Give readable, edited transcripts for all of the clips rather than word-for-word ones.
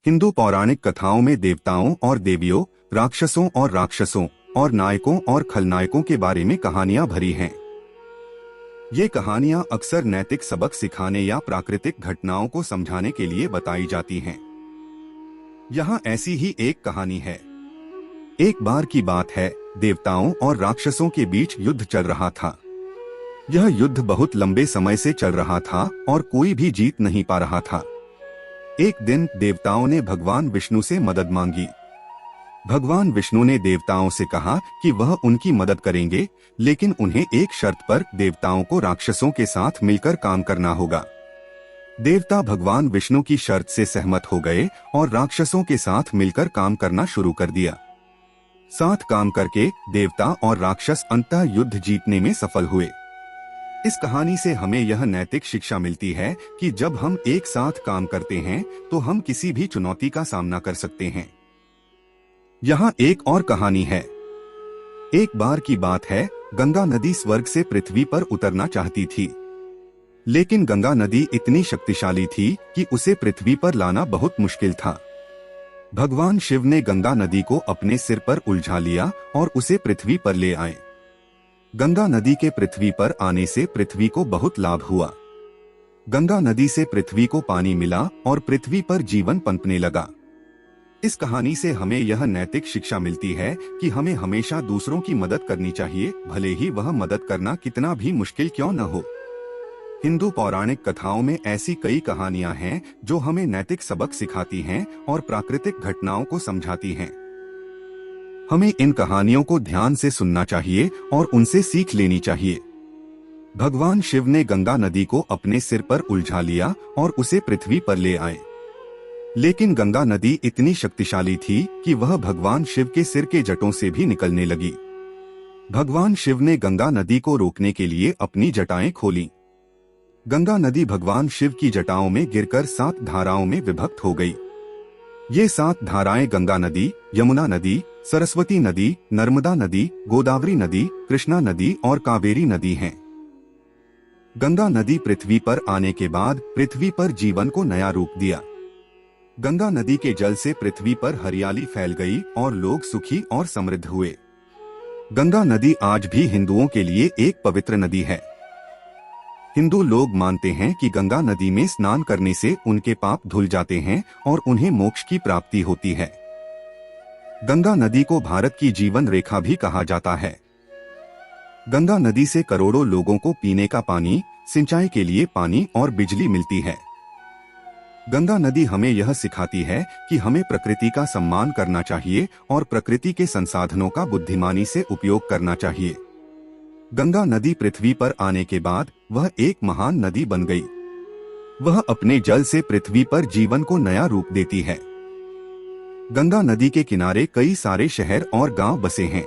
हिंदू पौराणिक कथाओं में देवताओं और देवियों, राक्षसों और नायकों और खलनायकों के बारे में कहानियां भरी हैं। ये कहानियां अक्सर नैतिक सबक सिखाने या प्राकृतिक घटनाओं को समझाने के लिए बताई जाती हैं। यहाँ ऐसी ही एक कहानी है। एक बार की बात है, देवताओं और राक्षसों के बीच युद्ध चल रहा था। यह युद्ध बहुत लंबे समय से चल रहा था और कोई भी जीत नहीं पा रहा था। एक दिन देवताओं ने भगवान विष्णु से मदद मांगी। भगवान विष्णु ने देवताओं से कहा कि वह उनकी मदद करेंगे, लेकिन उन्हें एक शर्त पर देवताओं को राक्षसों के साथ मिलकर काम करना होगा। देवता भगवान विष्णु की शर्त से सहमत हो गए और राक्षसों के साथ मिलकर काम करना शुरू कर दिया। साथ काम करके देवता और राक्षस अंततः युद्ध जीतने में सफल हुए। इस कहानी से हमें यह नैतिक शिक्षा मिलती है कि जब हम एक साथ काम करते हैं तो हम किसी भी चुनौती का सामना कर सकते हैं। यहाँ एक और कहानी है। एक बार की बात है, गंगा नदी स्वर्ग से पृथ्वी पर उतरना चाहती थी, लेकिन गंगा नदी इतनी शक्तिशाली थी कि उसे पृथ्वी पर लाना बहुत मुश्किल था। भगवान शिव ने गंगा नदी को अपने सिर पर उलझा लिया और उसे पृथ्वी पर ले आए। गंगा नदी के पृथ्वी पर आने से पृथ्वी को बहुत लाभ हुआ। गंगा नदी से पृथ्वी को पानी मिला और पृथ्वी पर जीवन पनपने लगा। इस कहानी से हमें यह नैतिक शिक्षा मिलती है कि हमें हमेशा दूसरों की मदद करनी चाहिए, भले ही वह मदद करना कितना भी मुश्किल क्यों न हो। हिंदू पौराणिक कथाओं में ऐसी कई कहानियां हैं जो हमें नैतिक सबक सिखाती हैं और प्राकृतिक घटनाओं को समझाती हैं। हमें इन कहानियों को ध्यान से सुनना चाहिए और उनसे सीख लेनी चाहिए। भगवान शिव ने गंगा नदी को अपने सिर पर उलझा लिया और उसे पृथ्वी पर ले आए, लेकिन गंगा नदी इतनी शक्तिशाली थी कि वह भगवान शिव के सिर के जटों से भी निकलने लगी। भगवान शिव ने गंगा नदी को रोकने के लिए अपनी जटाएं खोलीं। गंगा नदी भगवान शिव की जटाओं में गिरकर 7 धाराओं में विभक्त हो गई। ये 7 धाराएं गंगा नदी, यमुना नदी, सरस्वती नदी, नर्मदा नदी, गोदावरी नदी, कृष्णा नदी और कावेरी नदी हैं। गंगा नदी पृथ्वी पर आने के बाद पृथ्वी पर जीवन को नया रूप दिया। गंगा नदी के जल से पृथ्वी पर हरियाली फैल गई और लोग सुखी और समृद्ध हुए। गंगा नदी आज भी हिंदुओं के लिए एक पवित्र नदी है। हिंदू लोग मानते हैं कि गंगा नदी में स्नान करने से उनके पाप धुल जाते हैं और उन्हें मोक्ष की प्राप्ति होती है। गंगा नदी को भारत की जीवन रेखा भी कहा जाता है। गंगा नदी से करोड़ों लोगों को पीने का पानी, सिंचाई के लिए पानी और बिजली मिलती है। गंगा नदी हमें यह सिखाती है कि हमें प्रकृति का सम्मान करना चाहिए और प्रकृति के संसाधनों का बुद्धिमानी से उपयोग करना चाहिए। गंगा नदी पृथ्वी पर आने के बाद वह एक महान नदी बन गई। वह अपने जल से पृथ्वी पर जीवन को नया रूप देती है। गंगा नदी के किनारे कई सारे शहर और गांव बसे हैं।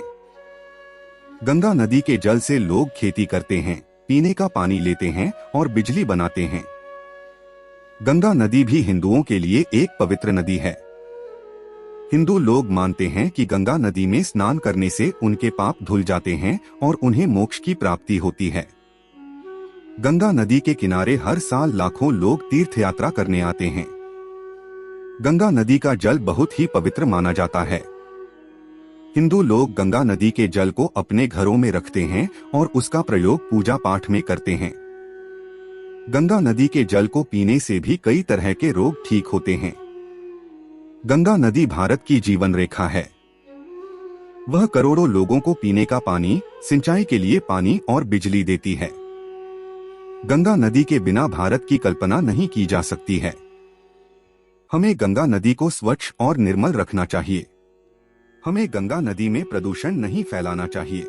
गंगा नदी के जल से लोग खेती करते हैं, पीने का पानी लेते हैं और बिजली बनाते हैं। गंगा नदी भी हिंदुओं के लिए एक पवित्र नदी है। हिंदू लोग मानते हैं कि गंगा नदी में स्नान करने से उनके पाप धुल जाते हैं और उन्हें मोक्ष की प्राप्ति होती है। गंगा नदी के किनारे हर साल लाखों लोग तीर्थ यात्रा करने आते हैं। गंगा नदी का जल बहुत ही पवित्र माना जाता है। हिंदू लोग गंगा नदी के जल को अपने घरों में रखते हैं और उसका प्रयोग पूजा पाठ में करते हैं। गंगा नदी के जल को पीने से भी कई तरह के रोग ठीक होते हैं। गंगा नदी भारत की जीवन रेखा है। वह करोड़ों लोगों को पीने का पानी, सिंचाई के लिए पानी और बिजली देती है। गंगा नदी के बिना भारत की कल्पना नहीं की जा सकती है। हमें गंगा नदी को स्वच्छ और निर्मल रखना चाहिए। हमें गंगा नदी में प्रदूषण नहीं फैलाना चाहिए।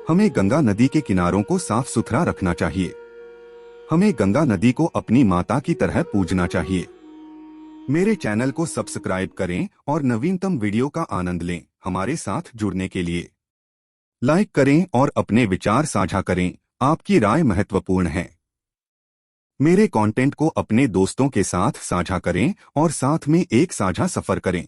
हमें गंगा नदी के किनारों को साफ सुथरा रखना चाहिए। हमें गंगा नदी को अपनी माता की तरह पूजना चाहिए। मेरे चैनल को सब्सक्राइब करें और नवीनतम वीडियो का आनंद लें। हमारे साथ जुड़ने के लिए लाइक करें और अपने विचार साझा करें। आपकी राय महत्वपूर्ण है। मेरे कंटेंट को अपने दोस्तों के साथ साझा करें और साथ में एक साझा सफर करें।